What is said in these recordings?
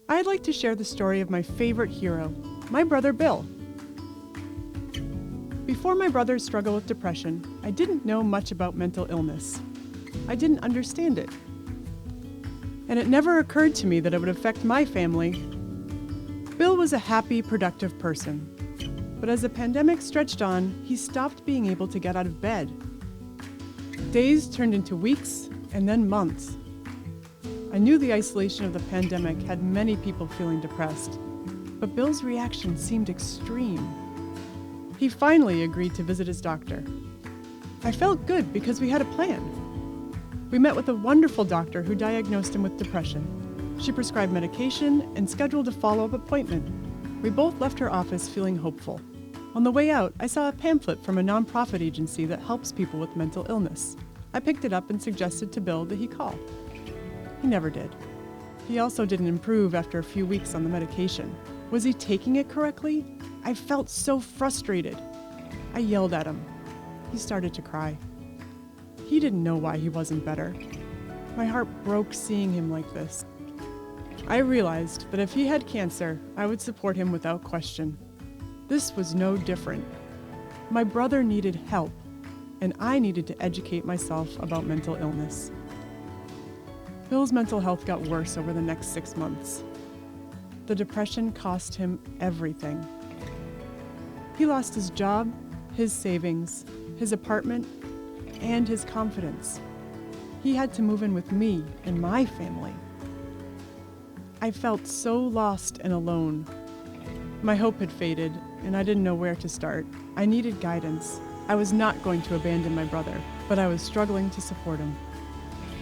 I'd like to share the story of my favorite hero, my brother Bill. Before my brother's struggle with depression, I didn't know much about mental illness. I didn't understand it. And it never occurred to me that it would affect my family. Bill was a happy, productive person. But as the pandemic stretched on, he stopped being able to get out of bed. Days turned into weeks and then months. I knew the isolation of the pandemic had many people feeling depressed, but Bill's reaction seemed extreme. He finally agreed to visit his doctor. I felt good because we had a plan. We met with a wonderful doctor who diagnosed him with depression. She prescribed medication and scheduled a follow-up appointment. We both left her office feeling hopeful. On the way out, I saw a pamphlet from a nonprofit agency that helps people with mental illness. I picked it up and suggested to Bill that he call. He never did. He also didn't improve after a few weeks on the medication. Was he taking it correctly? I felt so frustrated. I yelled at him. He started to cry. He didn't know why he wasn't better. My heart broke seeing him like this. I realized that if he had cancer, I would support him without question. This was no different. My brother needed help, and I needed to educate myself about mental illness. Bill's mental health got worse over the next 6 months. The depression cost him everything. He lost his job, his savings, his apartment, and his confidence. He had to move in with me and my family. I felt so lost and alone. My hope had faded, and I didn't know where to start. I needed guidance. I was not going to abandon my brother, but I was struggling to support him.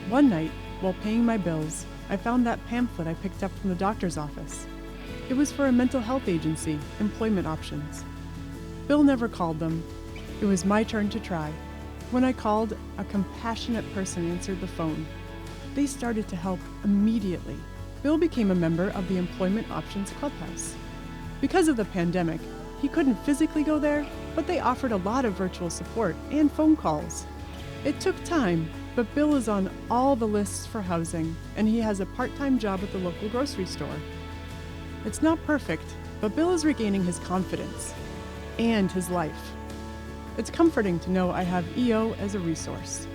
One night, while paying my bills, I found that pamphlet I picked up from the doctor's office. It was for a mental health agency, EmploymentOptions. Bill never called them. It was my turn to try. When I called, a compassionate person answered the phone. They started to help immediately. Bill became a member of the Employment Options Clubhouse. Because of the pandemic, he couldn't physically go there, but they offered a lot of virtual support and phone calls. It took time, but Bill is on all the lists for housing, and he has a part-time job at the local grocery store. It's not perfect, but Bill is regaining his confidence and his life. It's comforting to know I have EO as a resource.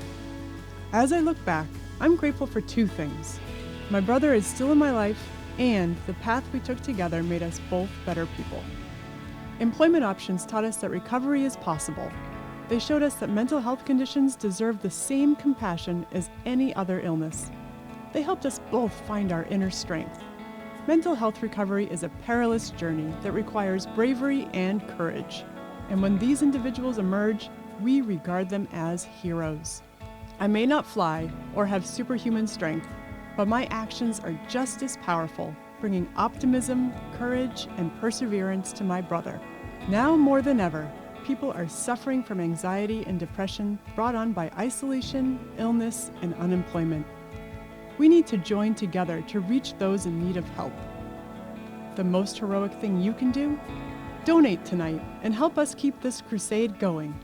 As I look back, I'm grateful for 2 things. My brother is still in my life, and the path we took together made us both better people. Employment Options taught us that recovery is possible. They showed us that mental health conditions deserve the same compassion as any other illness. They helped us both find our inner strength. Mental health recovery is a perilous journey that requires bravery and courage. And when these individuals emerge, we regard them as heroes. I may not fly or have superhuman strength, but my actions are just as powerful, bringing optimism, courage, and perseverance to my brother. Now more than ever, people are suffering from anxiety and depression brought on by isolation, illness, and unemployment. We need to join together to reach those in need of help. The most heroic thing you can do? Donate tonight and help us keep this crusade going.